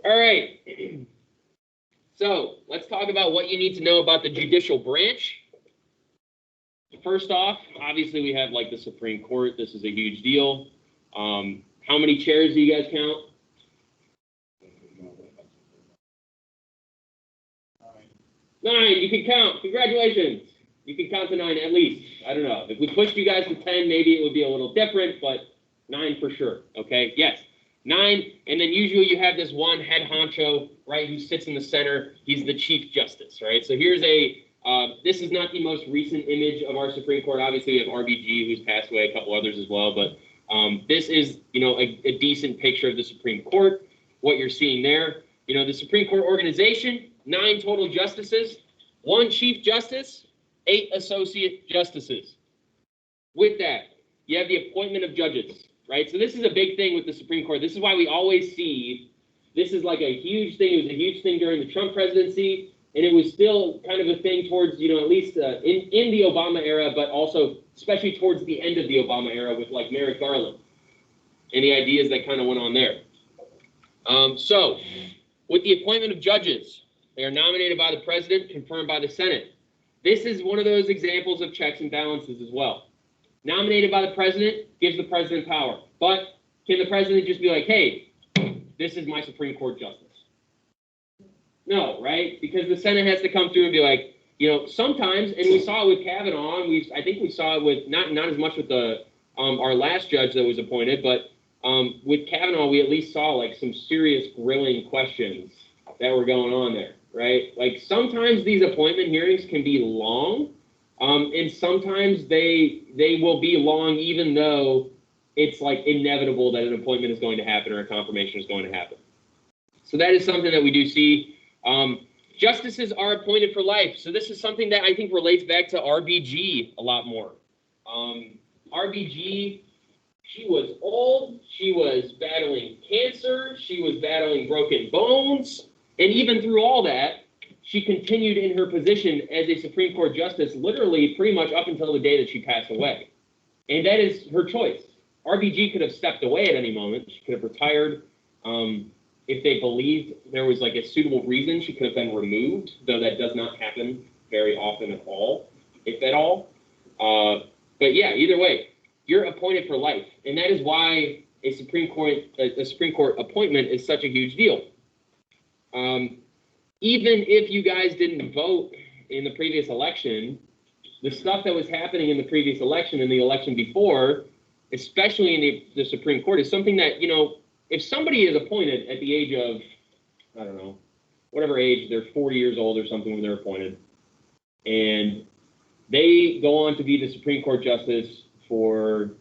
All right. So let's talk about what you need to know about the judicial branch. First off, obviously we have like the Supreme Court. This is a huge deal. How many chairs do you guys count? 9. You can count. Congratulations. You can count to 9 at least. I don't know. If we pushed you guys to 10, maybe it would be a little different, but 9 for sure. Okay. Yes. 9. And then usually you have this one head honcho, right, who sits in the center. He's the Chief Justice, right? So here's this is not the most recent image of our Supreme Court. Obviously, we have RBG, who's passed away, a couple others as well. But this is, a decent picture of the Supreme Court. What you're seeing there, the Supreme Court organization, 9 total justices, 1 Chief Justice, 8 associate justices. With that, you have the appointment of judges, right? So this is a big thing with the Supreme Court. This is why we always see, this is like a huge thing. It was a huge thing during the Trump presidency. And it was still kind of a thing towards, at least in the Obama era, but also especially towards the end of the Obama era with like Merrick Garland and the ideas that kind of went on there. So with the appointment of judges, they are nominated by the president, confirmed by the Senate. This is one of those examples of checks and balances as well. Nominated by the president gives the president power. But can the president just be like, hey, this is my Supreme Court justice? No, right? Because the Senate has to come through and be like, sometimes, and we saw it with Kavanaugh, I think we saw it with, not as much with the our last judge that was appointed, but with Kavanaugh, we at least saw like some serious grilling questions that were going on there, right? Like sometimes these appointment hearings can be long, and sometimes they will be long even though it's like inevitable that an appointment is going to happen or a confirmation is going to happen. So that is something that we do see. Justices are appointed for life. So this is something that I think relates back to RBG a lot more. RBG, she was old, she was battling cancer, she was battling broken bones, and even through all that, she continued in her position as a Supreme Court justice literally pretty much up until the day that she passed away. And that is her choice. RBG could have stepped away at any moment. She could have retired. If they believed there was like a suitable reason, she could have been removed, though that does not happen very often at all, if at all. But yeah, either way, you're appointed for life. And that is why a Supreme Court appointment is such a huge deal. Even if you guys didn't vote in the previous election, the stuff that was happening in the previous election and the election before, especially in the Supreme Court, is something that, if somebody is appointed at the age of, I don't know, whatever age, they're 40 years old or something when they're appointed, and they go on to be the Supreme Court justice for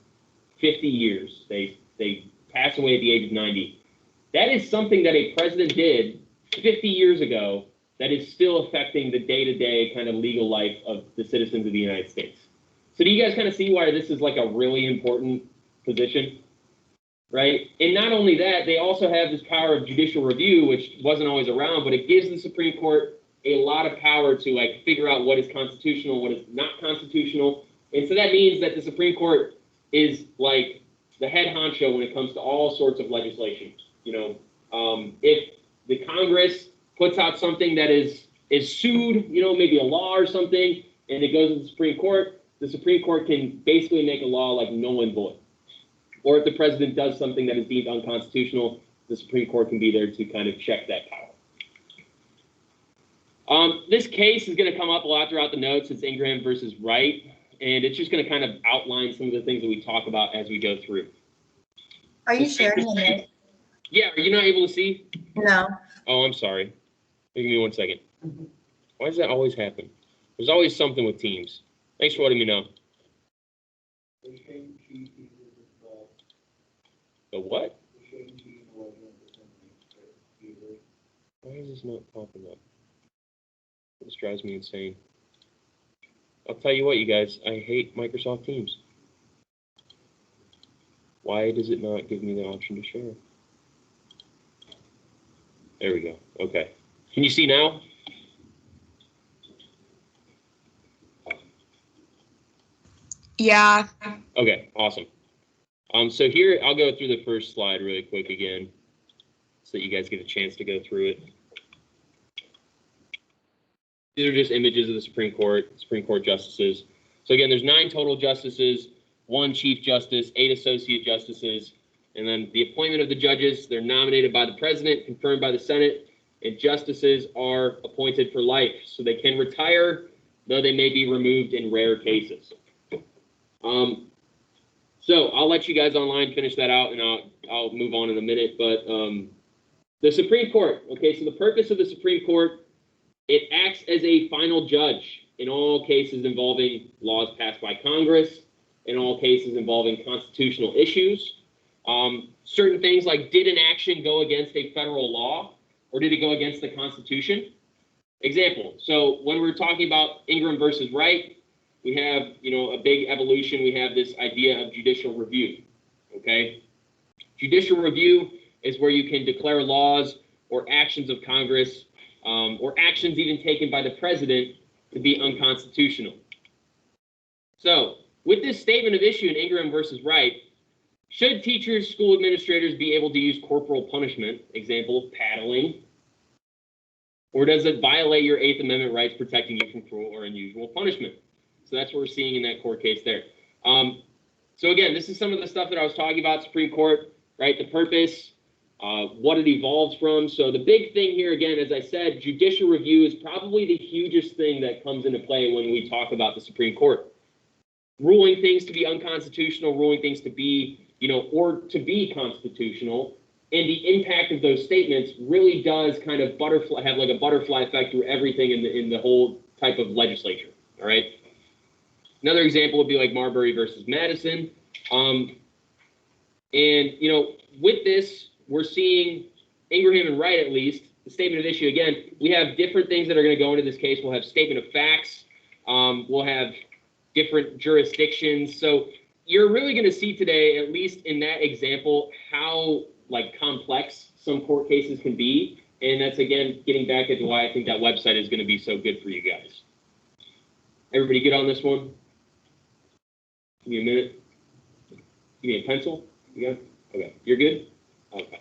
50 years. They pass away at the age of 90. That is something that a president did 50 years ago that is still affecting the day-to-day kind of legal life of the citizens of the United States. So do you guys kind of see why this is like a really important position? Right? And not only that, they also have this power of judicial review, which wasn't always around, but it gives the Supreme Court a lot of power to like figure out what is constitutional, what is not constitutional. And so that means that the Supreme Court is like the head honcho when it comes to all sorts of legislation. If the Congress puts out something that is sued, maybe a law or something, and it goes to the Supreme Court can basically make a law like null and void. Or if the president does something that is deemed unconstitutional, the Supreme Court can be there to kind of check that power. This case is going to come up a lot throughout the notes. It's Ingraham versus Wright, and it's just going to kind of outline some of the things that we talk about as we go through. Are you sharing it? Yeah, are you not able to see? No. Oh, I'm sorry. Give me 1 second. Why does that always happen? There's always something with Teams. Thanks for letting me know. The what? Why is this not popping up? This drives me insane. I'll tell you what, you guys, I hate Microsoft Teams. Why does it not give me the option to share? There we go. Okay. Can you see now? Yeah. Okay, awesome. So here, I'll go through the first slide really quick again. so that you guys get a chance to go through it. These are just images of the Supreme Court justices. So again, there's 9 total justices, 1 Chief Justice, 8 Associate Justices, and then the appointment of the judges, they're nominated by the President, confirmed by the Senate, and justices are appointed for life. So they can retire, though they may be removed in rare cases. So I'll let you guys online finish that out, and I'll move on in a minute. But the Supreme Court, okay, so the purpose of the Supreme Court, it acts as a final judge in all cases involving laws passed by Congress, in all cases involving constitutional issues. Certain things like, did an action go against a federal law, or did it go against the Constitution? Example, so when we're talking about Ingram versus Wright, we have, a big evolution. We have this idea of judicial review, okay? Judicial review is where you can declare laws or actions of Congress or actions even taken by the president to be unconstitutional. So with this statement of issue in Ingram versus Wright, should teachers, school administrators be able to use corporal punishment, example, paddling, or does it violate your 8th Amendment rights protecting you from cruel or unusual punishment? So that's what we're seeing in that court case there. So again, this is some of the stuff that I was talking about, Supreme Court, right? The purpose, what it evolves from. So the big thing here, again, as I said, judicial review is probably the hugest thing that comes into play when we talk about the Supreme Court. Ruling things to be unconstitutional, ruling things to be, or to be constitutional, and the impact of those statements really does kind of have like a butterfly effect through everything in the whole type of legislature, all right? Another example would be like Marbury versus Madison. With this, we're seeing Ingraham and Wright, at least, the statement of issue. Again, we have different things that are going to go into this case. We'll have statement of facts. We'll have different jurisdictions. So you're really going to see today, at least in that example, how complex some court cases can be. And that's, again, getting back into why I think that website is going to be so good for you guys. Everybody good on this one? Give me a minute. Give me a pencil. You got it? Okay. You're good? Okay.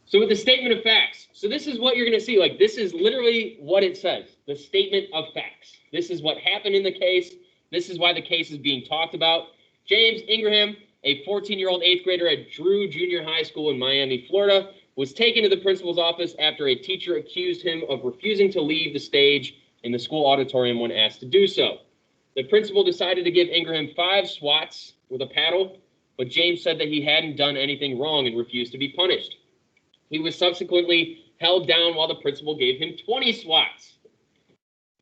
So with the statement of facts, so this is what you're going to see. This is literally what it says, the statement of facts. This is what happened in the case. This is why the case is being talked about. James Ingraham, a 14-year-old 8th grader at Drew Junior High School in Miami, Florida, was taken to the principal's office after a teacher accused him of refusing to leave the stage in the school auditorium when asked to do so. The principal decided to give Ingraham 5 swats with a paddle, but James said that he hadn't done anything wrong and refused to be punished. He was subsequently held down while the principal gave him 20 swats.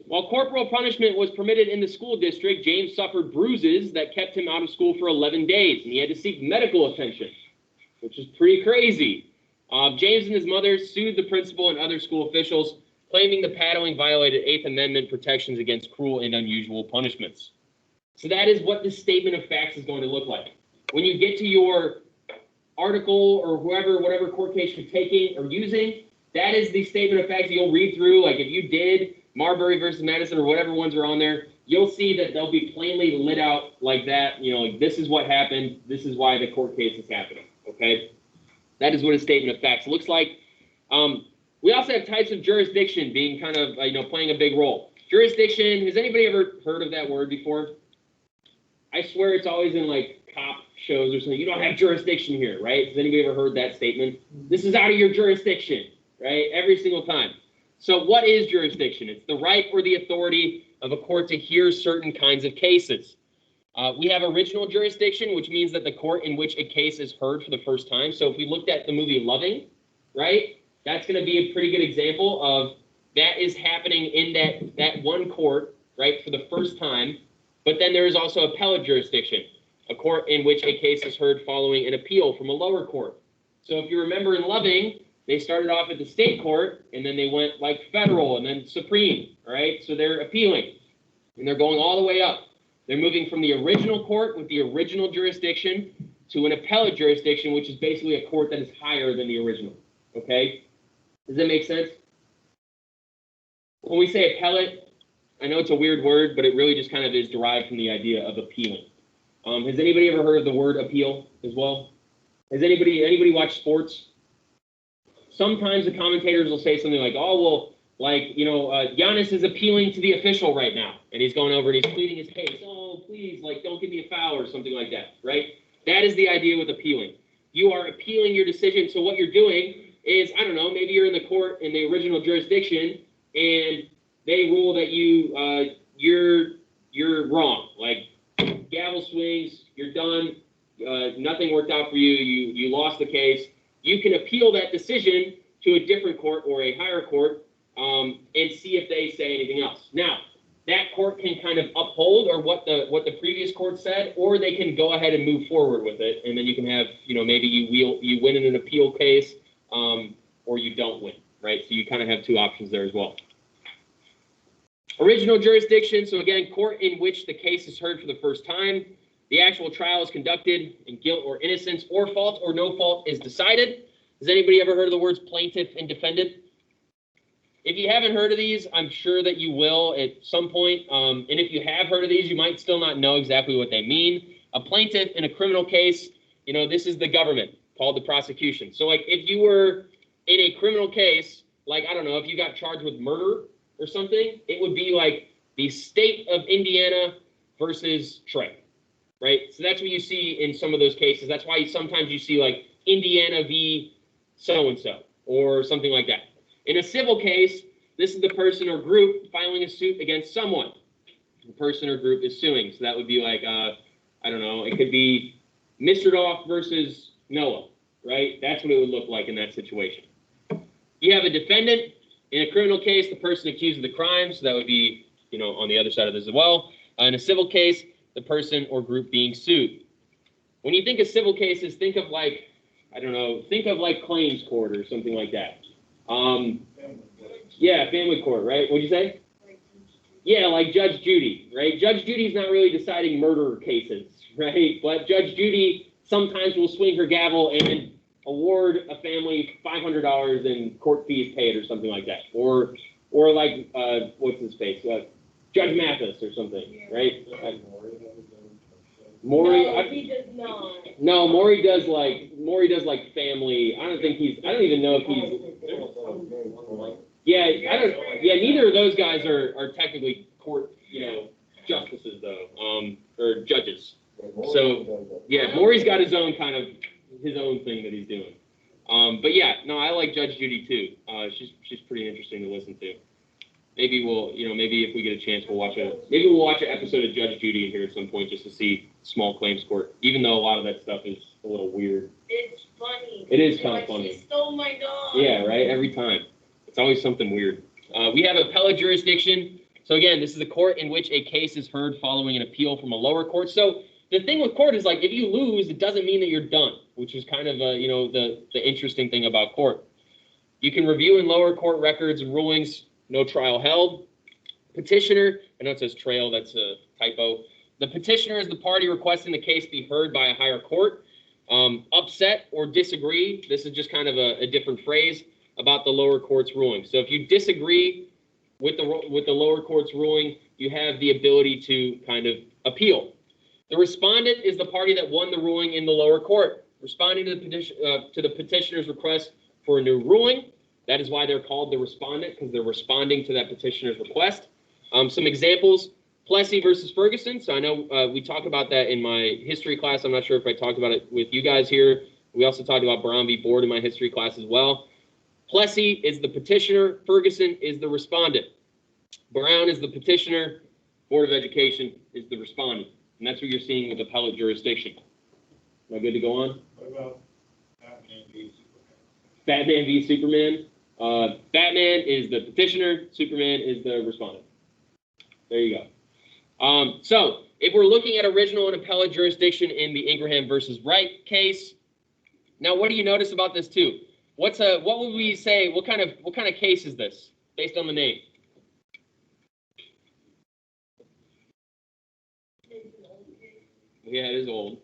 While corporal punishment was permitted in the school district, James suffered bruises that kept him out of school for 11 days, and he had to seek medical attention, which is pretty crazy. James and his mother sued the principal and other school officials, claiming the paddling violated 8th Amendment protections against cruel and unusual punishments. So that is what the statement of facts is going to look like. When you get to your article or whatever court case you're taking or using, that is the statement of facts you'll read through. Like if you did Marbury versus Madison or whatever ones are on there, you'll see that they'll be plainly lit out like that. This is what happened. This is why the court case is happening. Okay? That is what a statement of facts looks like. We also have types of jurisdiction being kind of, playing a big role. Jurisdiction, has anybody ever heard of that word before? I swear it's always in cop shows or something. You don't have jurisdiction here, right? Has anybody ever heard that statement? This is out of your jurisdiction, right? Every single time. So what is jurisdiction? It's the right or the authority of a court to hear certain kinds of cases. We have original jurisdiction, which means that the court in which a case is heard for the first time. So if we looked at the movie Loving, right? That's going to be a pretty good example of that is happening in that one court, right, for the first time. But then there is also appellate jurisdiction, a court in which a case is heard following an appeal from a lower court. So if you remember in Loving, they started off at the state court, and then they went federal and then Supreme, right? So they're appealing, and they're going all the way up. They're moving from the original court with the original jurisdiction to an appellate jurisdiction, which is basically a court that is higher than the original, okay? Does that make sense? When we say appellate, I know it's a weird word, but it really just kind of is derived from the idea of appealing. Has anybody ever heard of the word appeal as well? Has anybody watched sports? sometimes the commentators will say something like, oh, well, like, Giannis is appealing to the official right now, and he's going over and he's pleading his case. Oh, please, like, don't give me a foul or something like that, right? That is the idea with appealing. You are appealing your decision. So what you're doing is, I don't know, maybe you're in the court in the original jurisdiction, and they rule that you're wrong. Like, gavel swings, you're done. Nothing worked out for you. You lost the case. You can appeal that decision to a different court or a higher court and see if they say anything else. Now, that court can kind of uphold or what the previous court said, or they can go ahead and move forward with it, and then you can have, maybe you win in an appeal case, or you don't win, right? So you kind of have two options there as well. Original jurisdiction, so again, court in which the case is heard for the first time. The actual trial is conducted, and guilt or innocence or fault or no fault is decided. Has anybody ever heard of the words plaintiff and defendant? If you haven't heard of these, I'm sure that you will at some point. And if you have heard of these, you might still not know exactly what they mean. A plaintiff in a criminal case, this is the government called the prosecution. So like if you were in a criminal case, like, I don't know, if you got charged with murder or something, it would be like the state of Indiana versus Trey, right? So that's what you see in some of those cases. That's why sometimes you see like Indiana v. so-and-so or something like that. In a civil case, this is the person or group filing a suit against someone. The person or group is suing. So that would be like, I don't know, it could be Mr. Doff versus Noah, right? That's what it would look like in that situation. You have a defendant. In a criminal case, the person accused of the crime. So that would be, on the other side of this as well. In a civil case, the person or group being sued. When you think of civil cases, think of like, I don't know, think of like claims court or something like that. Yeah, family court, right? What'd you say? Yeah, like Judge Judy, right? Judge Judy's not really deciding murder cases, right? But Judge Judy sometimes will swing her gavel and award a family $500 in court fees paid or something like that. Or like, what's his face? Judge Mathis or something, right? Maury, no, he does not. No, Maury does like family. I don't even know if he's. Yeah, neither of those guys are technically court, justices though, or judges. So yeah, Maury's got his own thing that he's doing. But yeah, no, I like Judge Judy too. She's pretty interesting to listen to. Maybe maybe if we get a chance, we'll watch an episode of Judge Judy in here at some point just to see small claims court, even though a lot of that stuff is a little weird. It's funny. It is kind of funny. She stole my dog. Yeah, right? Every time. It's always something weird. We have appellate jurisdiction. So again, this is the court in which a case is heard following an appeal from a lower court. So the thing with court is like, if you lose, it doesn't mean that you're done, which is kind of, the interesting thing about court. You can review in lower court records and rulings, no trial held. Petitioner, I know it says trail, that's a typo. The petitioner is the party requesting the case be heard by a higher court. Upset or disagree, this is just kind of a different phrase about the lower court's ruling. So if you disagree with the lower court's ruling, you have the ability to kind of appeal. The respondent is the party that won the ruling in the lower court, responding to the petitioner's request for a new ruling. That is why they're called the respondent, because they're responding to that petitioner's request. Some examples, Plessy versus Ferguson. So I know we talked about that in my history class. I'm not sure if I talked about it with you guys here. We also talked about Brown v. Board in my history class as well. Plessy is the petitioner. Ferguson is the respondent. Brown is the petitioner. Board of Education is the respondent. And that's what you're seeing with appellate jurisdiction. Am I good to go on? What about Batman v. Superman? Batman v. Superman. Batman is the petitioner. Superman is the respondent. There you go. So if we're looking at original and appellate jurisdiction in the Ingraham versus Wright case, now what do you notice about this too? What would we say? What kind of case is this based on the name? Yeah, it is old.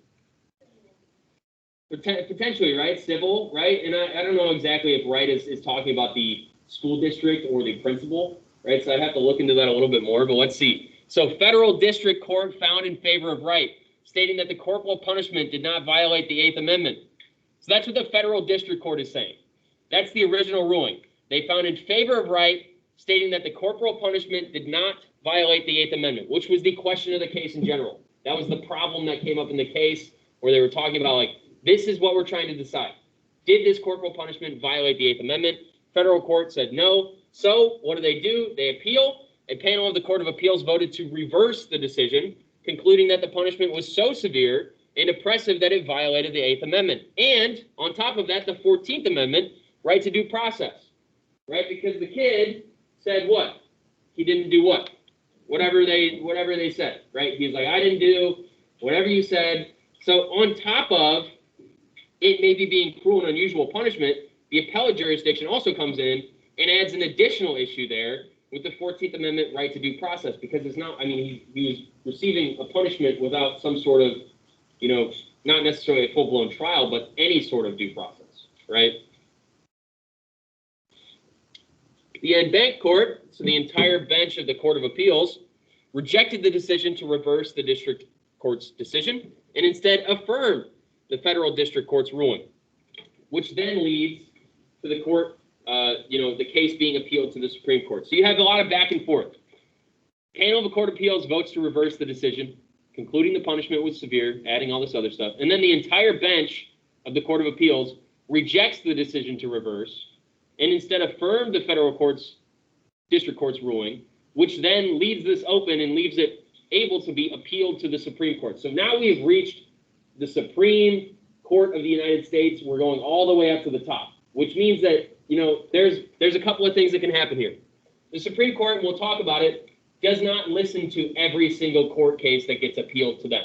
Potentially, right? Civil, right? And I don't know exactly if Wright is talking about the school district or the principal, right? So I'd have to look into that a little bit more, but let's see. So federal district court found in favor of Wright, stating that the corporal punishment did not violate the 8th Amendment. So that's what the federal district court is saying. That's the original ruling. They found in favor of Wright, stating that the corporal punishment did not violate the Eighth Amendment, which was the question of the case in general. That was the problem that came up in the case where they were talking about, like, this is what we're trying to decide. Did this corporal punishment violate the Eighth Amendment? Federal court said no. So what do? They appeal. A panel of the Court of Appeals voted to reverse the decision, concluding that the punishment was so severe and oppressive that it violated the Eighth Amendment. And on top of that, the 14th Amendment, right to due process, right? Because the kid said what? He didn't do what? Whatever they said, right? He's like, I didn't do whatever you said. So on top of it maybe being cruel and unusual punishment, the appellate jurisdiction also comes in and adds an additional issue there with the 14th Amendment right to due process, because it's not, I mean, he was receiving a punishment without some sort of, not necessarily a full-blown trial, but any sort of due process, right? The en banc court, so the entire bench of the Court of Appeals, rejected the decision to reverse the district court's decision and instead affirmed the federal district court's ruling, which then leads to the court, the case being appealed to the Supreme Court. So you have a lot of back and forth. Panel of the Court of Appeals votes to reverse the decision, concluding the punishment was severe, adding all this other stuff. And then the entire bench of the Court of Appeals rejects the decision to reverse and instead affirmed the federal district court's ruling, which then leaves this open and leaves it able to be appealed to the Supreme Court. So now we've reached the Supreme Court of the United States. We're going all the way up to the top, which means that, there's a couple of things that can happen here. The Supreme Court, and we'll talk about it, does not listen to every single court case that gets appealed to them.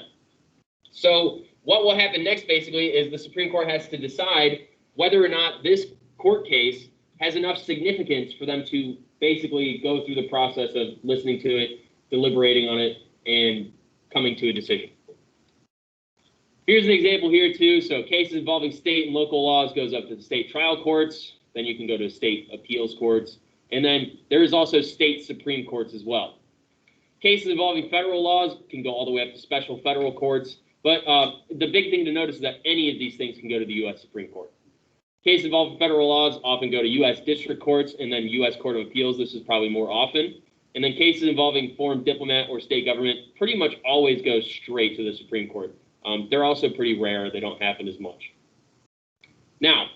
So what will happen next, basically, is the Supreme Court has to decide whether or not this court case has enough significance for them to basically go through the process of listening to it, deliberating on it, and coming to a decision. Here's an example here, too. So cases involving state and local laws goes up to the state trial courts. Then you can go to state appeals courts. And then there is also state Supreme Courts as well. Cases involving federal laws can go all the way up to special federal courts. But the big thing to notice is that any of these things can go to the U.S. Supreme Court. Cases involving federal laws often go to U.S. district courts and then U.S. Court of Appeals. This is probably more often. And then cases involving foreign diplomat or state government pretty much always go straight to the Supreme Court. They're also pretty rare. They don't happen as much. Now,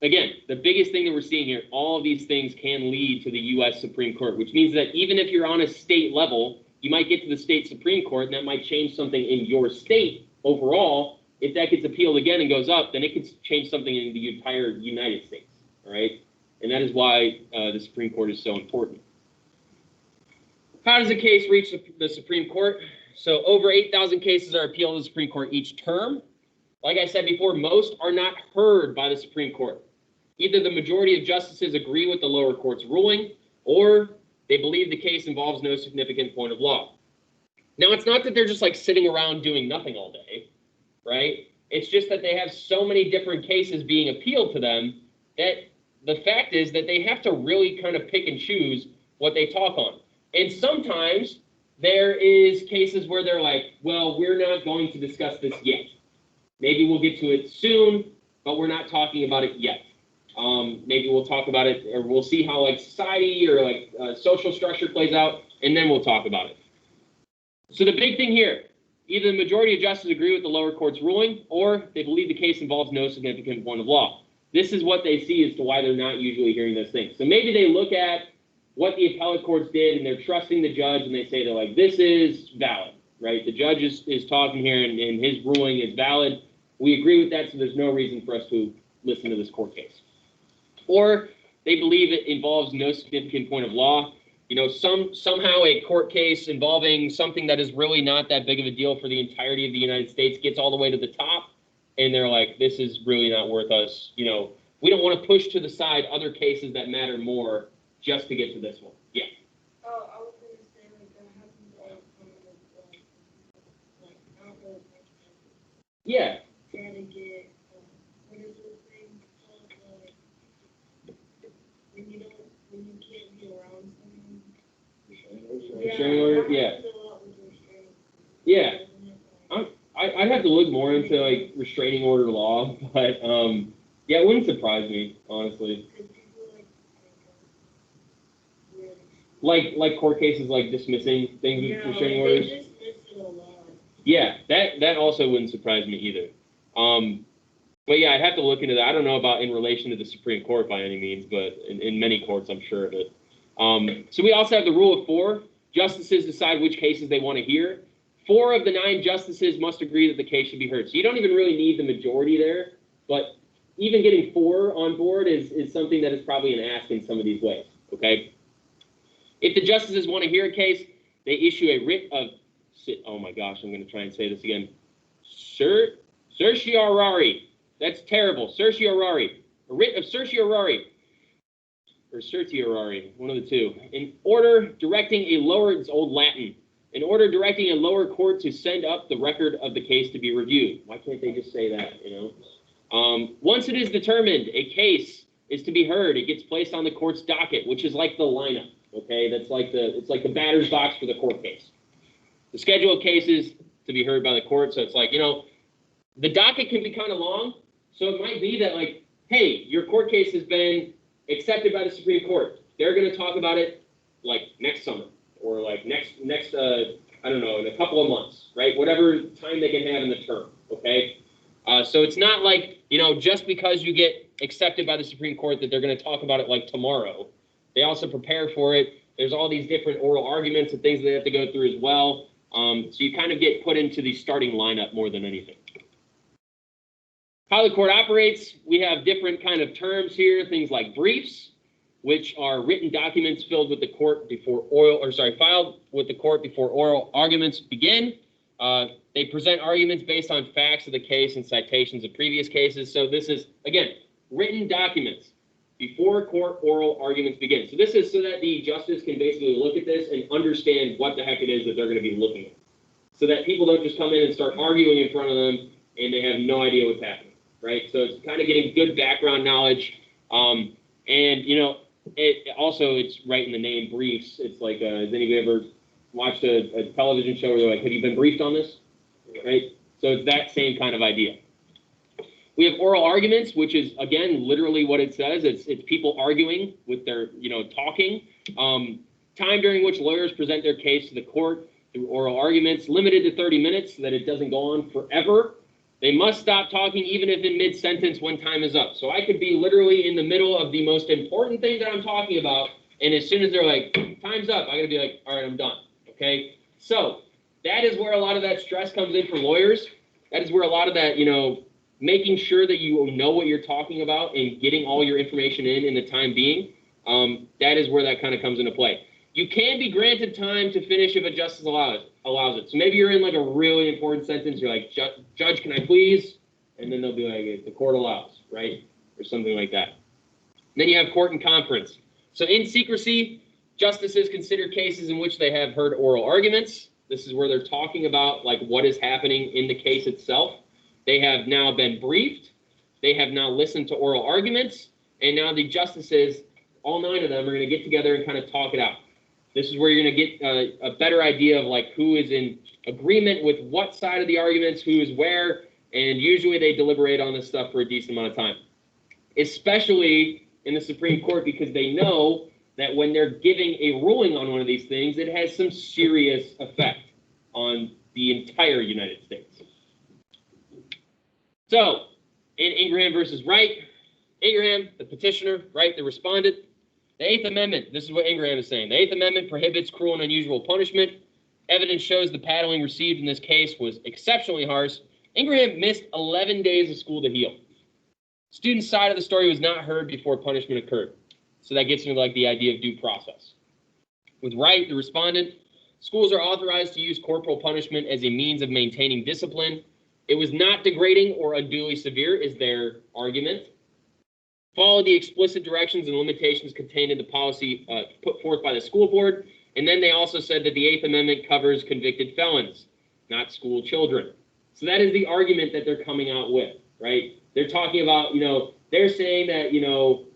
again, the biggest thing that we're seeing here, all of these things can lead to the U.S. Supreme Court, which means that even if you're on a state level, you might get to the state Supreme Court, and that might change something in your state overall. If that gets appealed again and goes up, then it could change something in the entire United States, all right? And that is why the Supreme Court is so important. How does a case reach the Supreme Court? So over 8,000 cases are appealed to the Supreme Court each term. Like I said before, most are not heard by the Supreme Court. Either the majority of justices agree with the lower court's ruling, or they believe the case involves no significant point of law. Now, it's not that they're just like sitting around doing nothing all day, right? It's just that they have so many different cases being appealed to them that the fact is that they have to really kind of pick and choose what they talk on. And sometimes there is cases where they're like, well, we're not going to discuss this yet. Maybe we'll get to it soon, but we're not talking about it yet. Maybe we'll talk about it, or we'll see how like society or like social structure plays out, and then we'll talk about it. So the big thing here, either the majority of justices agree with the lower court's ruling, or they believe the case involves no significant point of law. This is what they see as to why they're not usually hearing those things. So maybe they look at what the appellate courts did, and they're trusting the judge, and they say they're like, this is valid, right? The judge is talking here, and his ruling is valid. We agree with that, so there's no reason for us to listen to this court case. Or they believe it involves no significant point of law. Somehow a court case involving something that is really not that big of a deal for the entirety of the United States gets all the way to the top, and they're like, this is really not worth us. We don't want to push to the side other cases that matter more just to get to this one. Yeah. Oh, I was going to say, like, that happens all the time. Like, I don't know if I can. Yeah. Trying to get, what is this thing called? When you can't be around someone. Restraining order? Yeah. Yeah. I'd have to look more into like restraining order law, but Yeah, it wouldn't surprise me, honestly. Because people like to think of weird. Like court cases, like dismissing things with No, restraining they orders. just miss it a lot. Yeah, that also wouldn't surprise me either. But yeah, I'd have to look into that. I don't know about in relation to the Supreme Court by any means, but in many courts, I'm sure of it. So we also have the rule of 4. Justices decide which cases they want to hear. 4 of the 9 justices must agree that the case should be heard. So you don't even really need the majority there, but even getting 4 on board is something that is probably an ask in some of these ways, okay? If the justices want to hear a case, they issue a writ of, oh my gosh, I'm going to try and say this again. Certiorari. That's terrible. Certiorari. A writ of certiorari. Or certiorari, one of the two. In order directing a lower, it's old Latin. In order directing a lower court to send up the record of the case to be reviewed. Why can't they just say that, you know? Once it is determined a case is to be heard, it gets placed on the court's docket, which is like the lineup, okay? It's like the batter's box for the court case. The schedule of cases to be heard by the court, so it's like, you know, the docket can be kind of long, so it might be that, like, hey, your court case has been accepted by the Supreme Court. They're going to talk about it, like, next summer, or, like, next I don't know, in a couple of months, right? Whatever time they can have in the term, okay? So it's not like, you know, just because you get accepted by the Supreme Court that they're going to talk about it, like, tomorrow. They also prepare for it. There's all these different oral arguments and things they have to go through as well. So you kind of get put into the starting lineup more than anything. How the court operates, we have different kind of terms here, things like briefs, which are written documents filled with the court before filed with the court before oral arguments begin. They present arguments based on facts of the case and citations of previous cases. So this is, again, written documents before court oral arguments begin. So this is so that the justice can basically look at this and understand what the heck it is that they're going to be looking at. So that people don't just come in and start arguing in front of them and they have no idea what's happening, right? So it's kind of getting good background knowledge. And, you know, it's right in the name, briefs. It's like, has anybody ever watched a television show where they're like, have you been briefed on this? Right? So it's that same kind of idea. We have oral arguments, which is, again, literally what it says. It's people arguing with their, you know, talking. Time during which lawyers present their case to the court through oral arguments, limited to 30 minutes so that it doesn't go on forever. They must stop talking even if in mid-sentence when time is up. So I could be literally in the middle of the most important thing that I'm talking about, and as soon as they're like, time's up, I gotta be like, all right, I'm done, okay? So that is where a lot of that stress comes in for lawyers. That is where a lot of that, you know, making sure that you know what you're talking about and getting all your information in the time being, that is where that kind of comes into play. You can be granted time to finish if a justice allows it. So maybe you're in like a really important sentence, you're like, Judge, can I please? And then they'll be like, the court allows, right? Or something like that. And then you have court and conference. So in secrecy, justices consider cases in which they have heard oral arguments. This is where they're talking about like what is happening in the case itself. They have now been briefed. They have now listened to oral arguments. And now the justices, all 9 of them, are going to get together and kind of talk it out. This is where you're going to get a better idea of like who is in agreement with what side of the arguments, who is where, and usually they deliberate on this stuff for a decent amount of time. Especially in the Supreme Court, because they know that when they're giving a ruling on one of these things, it has some serious effect on the entire United States. So, in Ingraham versus Wright, Ingraham, the petitioner, Wright, the respondent. The 8th Amendment, this is what Ingraham is saying. The 8th Amendment prohibits cruel and unusual punishment. Evidence shows the paddling received in this case was exceptionally harsh. Ingraham missed 11 days of school to heal. Student's side of the story was not heard before punishment occurred. So that gets into like the idea of due process. With Wright, the respondent, schools are authorized to use corporal punishment as a means of maintaining discipline. It was not degrading or unduly severe, is their argument. Follow the explicit directions and limitations contained in the policy put forth by the school board. And then they also said that the 8th Amendment covers convicted felons, not school children. So that is the argument that they're coming out with, right? They're talking about, you know, they're saying that, you know,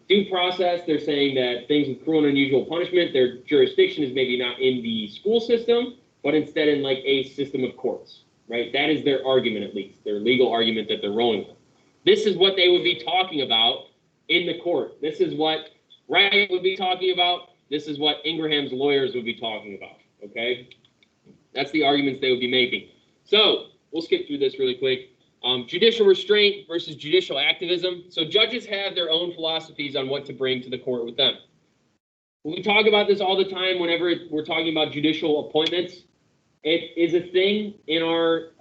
due process, they're saying that things with cruel and unusual punishment, their jurisdiction is maybe not in the school system, but instead in like a system of courts, right? That is their argument, at least, their legal argument that they're rolling with. This is what they would be talking about in the court. This is what Wright would be talking about. This is what Ingraham's lawyers would be talking about, okay? That's the arguments they would be making. So we'll skip through this really quick. Judicial restraint versus judicial activism. So judges have their own philosophies on what to bring to the court with them. We talk about this all the time whenever we're talking about judicial appointments. It is a thing in our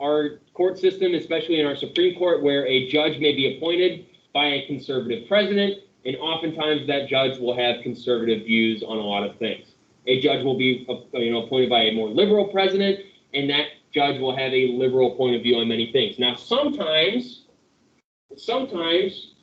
court system, especially in our Supreme Court, where a judge may be appointed by a conservative president, and oftentimes that judge will have conservative views on a lot of things. A judge will be appointed by a more liberal president, and that judge will have a liberal point of view on many things. Now, sometimes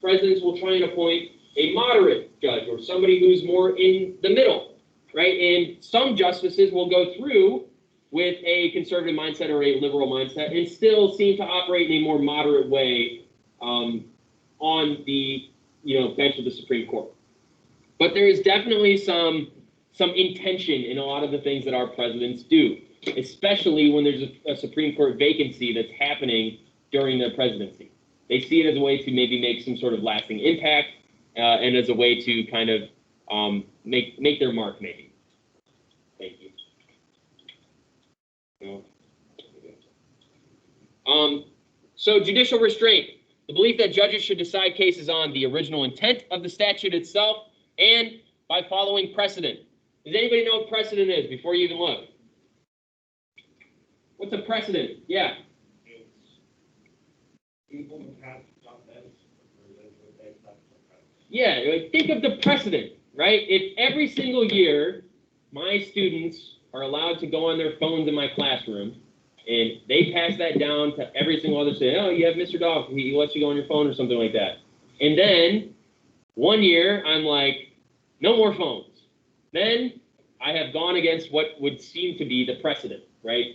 presidents will try and appoint a moderate judge or somebody who's more in the middle, right? And some justices will go through with a conservative mindset or a liberal mindset and still seem to operate in a more moderate way on the bench of the Supreme Court. But there is definitely some intention in a lot of the things that our presidents do, especially when there's a Supreme Court vacancy that's happening during their presidency. They see it as a way to maybe make some sort of lasting impact and as a way to kind of make their mark, maybe. Thank you. So judicial restraint, the belief that judges should decide cases on the original intent of the statute itself and by following precedent. Does anybody know what precedent is before you even look? What's a precedent? Yeah. It's people who have done this, or that's what they've done. Yeah, like think of the precedent, right? If every single year my students are allowed to go on their phones in my classroom and they pass that down to every single other student, oh, you have Mr. Dog, he lets you go on your phone or something like that. And then one year I'm like, no more phones. Then I have gone against what would seem to be the precedent, right?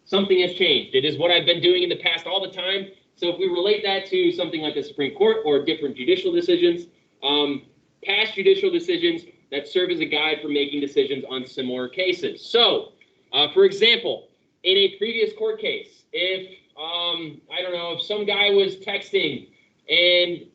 Something has changed. It is what I've been doing in the past all the time. So if we relate that to something like the Supreme Court or different judicial decisions, past judicial decisions that serve as a guide for making decisions on similar cases. So, for example, in a previous court case, if, if some guy was texting and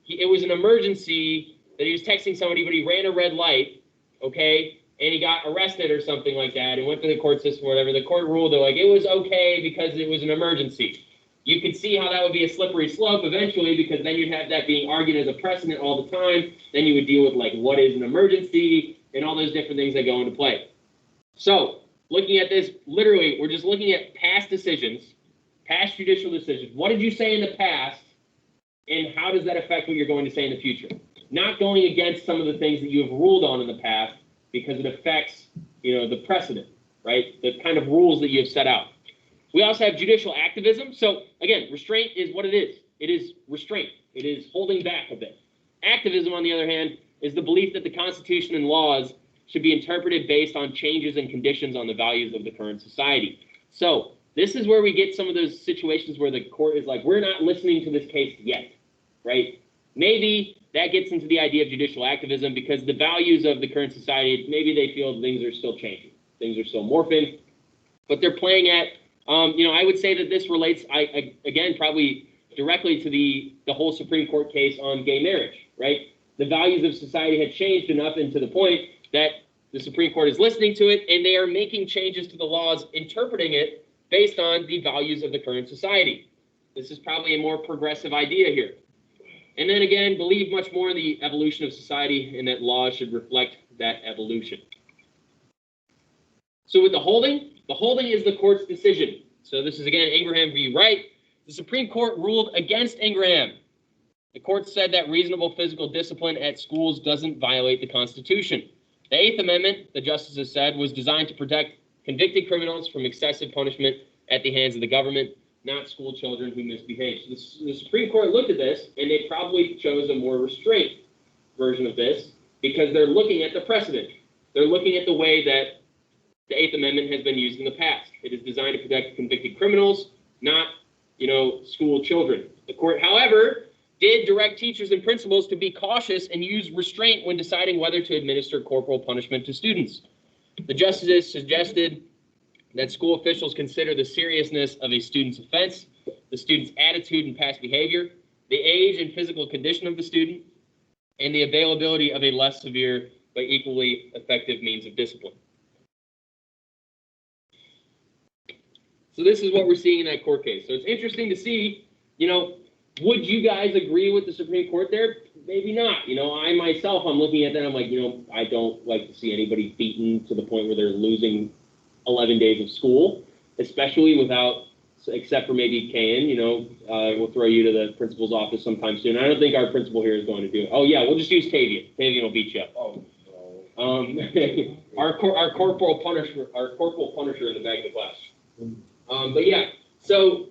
it was an emergency that he was texting somebody, but he ran a red light, okay, and he got arrested or something like that, and went through the court system or whatever, the court ruled that like it was okay because it was an emergency. You could see how that would be a slippery slope eventually, because then you'd have that being argued as a precedent all the time. Then you would deal with like what is an emergency and all those different things that go into play. So looking at this, literally, we're just looking at past decisions, past judicial decisions. What did you say in the past, and how does that affect what you're going to say in the future? Not going against some of the things that you have ruled on in the past, because it affects, the precedent, right? The kind of rules that you have set out. We also have judicial activism. So again, restraint is what it is. It is restraint. It is holding back a bit. Activism, on the other hand, is the belief that the Constitution and laws should be interpreted based on changes and conditions on the values of the current society. So this is where we get some of those situations where the court is like, we're not listening to this case yet, right? Maybe that gets into the idea of judicial activism because the values of the current society, maybe they feel things are still changing. Things are still morphing, but they're playing at, I would say that this relates, again, probably directly to the whole Supreme Court case on gay marriage, right? The values of society had changed enough and to the point that the Supreme Court is listening to it, and they are making changes to the laws, interpreting it based on the values of the current society. This is probably a more progressive idea here. And then again, believe much more in the evolution of society and that laws should reflect that evolution. So with the holding is the court's decision. So this is again Ingraham v. Wright. The Supreme Court ruled against Ingraham. The court said that reasonable physical discipline at schools doesn't violate the Constitution. The Eighth Amendment, the justices said, was designed to protect convicted criminals from excessive punishment at the hands of the government, not school children who misbehave. So the Supreme Court looked at this, and they probably chose a more restrained version of this because they're looking at the precedent. They're looking at the way that the Eighth Amendment has been used in the past. It is designed to protect convicted criminals, not, school children. The court, however, did direct teachers and principals to be cautious and use restraint when deciding whether to administer corporal punishment to students. The justices suggested that school officials consider the seriousness of a student's offense, the student's attitude and past behavior, the age and physical condition of the student, and the availability of a less severe but equally effective means of discipline. So this is what we're seeing in that court case. So it's interesting to see, would you guys agree with the Supreme Court there? Maybe not. I myself, I'm looking at that, I'm like, I don't like to see anybody beaten to the point where they're losing 11 days of school, especially without, except for maybe Kayan, we'll throw you to the principal's office sometime soon. I don't think our principal here is going to do it. Oh yeah, we'll just use Tavian. Tavian will beat you up. Oh, no. Our corporal punisher in the back of the class. But yeah, so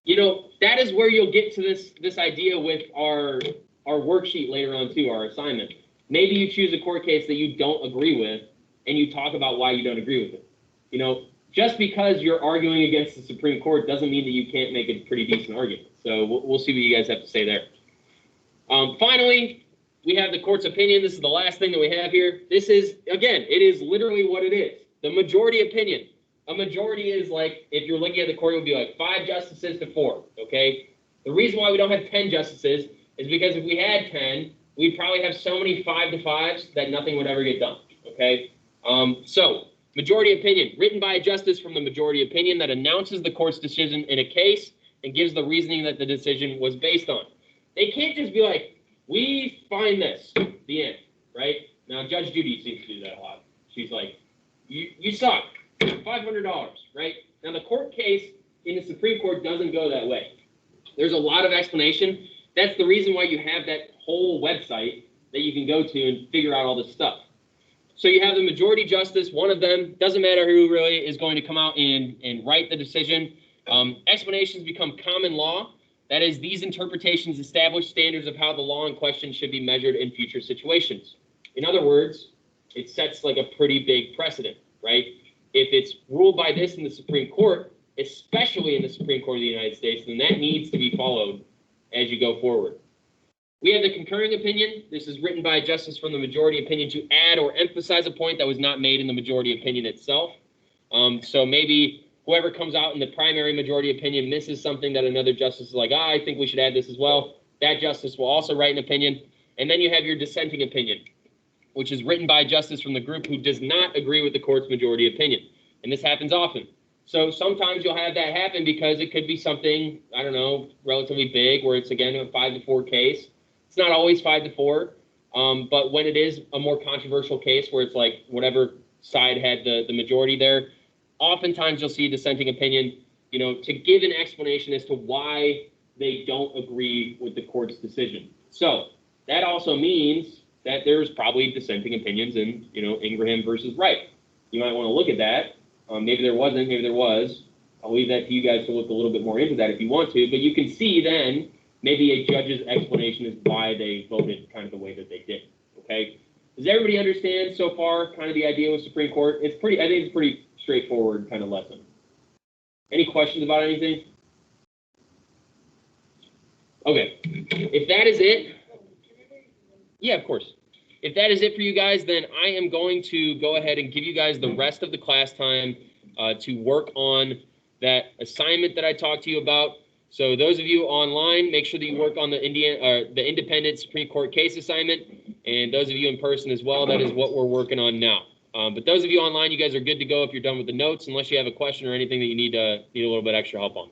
that is where you'll get to this idea with our worksheet later on too, our assignment. Maybe you choose a court case that you don't agree with, and you talk about why you don't agree with it. Just because you're arguing against the Supreme Court doesn't mean that you can't make a pretty decent argument. So we'll see what you guys have to say there. Finally, we have the court's opinion. This is the last thing that we have here. This is, again, it is literally what it is. The majority opinion. A majority is like, if you're looking at the court, it would be like 5 justices to 4, okay? The reason why we don't have 10 justices is because if we had 10, we'd probably have so many 5 to 5s that nothing would ever get done, okay? So, majority opinion, written by a justice from the majority opinion that announces the court's decision in a case and gives the reasoning that the decision was based on. They can't just be like, we find this, the end, right? Now, Judge Judy seems to do that a lot. She's like, you suck, $500, right? Now, the court case in the Supreme Court doesn't go that way. There's a lot of explanation. That's the reason why you have that whole website that you can go to and figure out all this stuff. So you have the majority justice, one of them, doesn't matter who really, is going to come out and write the decision. Explanations become common law. That is, these interpretations establish standards of how the law in question should be measured in future situations. In other words, it sets like a pretty big precedent, right? If it's ruled by this in the Supreme Court, especially in the Supreme Court of the United States, then that needs to be followed as you go forward. We have the concurring opinion. This is written by a justice from the majority opinion to add or emphasize a point that was not made in the majority opinion itself. So maybe whoever comes out in the primary majority opinion misses something that another justice is like, I think we should add this as well. That justice will also write an opinion. And then you have your dissenting opinion, which is written by a justice from the group who does not agree with the court's majority opinion. And this happens often. So sometimes you'll have that happen because it could be something, I don't know, relatively big, where it's, again, a 5 to 4 case. It's not always 5 to 4, but when it is a more controversial case where it's like whatever side had the majority there, oftentimes you'll see a dissenting opinion, to give an explanation as to why they don't agree with the court's decision. So that also means that there's probably dissenting opinions in, Ingraham versus Wright. You might want to look at that. Maybe there wasn't, maybe there was. I'll leave that to you guys to look a little bit more into that if you want to, but you can see then maybe a judge's explanation is why they voted kind of the way that they did, okay? Does everybody understand so far kind of the idea with Supreme Court? I think it's a pretty straightforward kind of lesson. Any questions about anything? Okay, if that is it, yeah, of course. If that is it for you guys, then I am going to go ahead and give you guys the rest of the class time to work on that assignment that I talked to you about. So those of you online, make sure that you work on the independent Supreme Court case assignment, and those of you in person as well, that is what we're working on now. But those of you online, you guys are good to go if you're done with the notes, unless you have a question or anything that you need a little bit extra help on.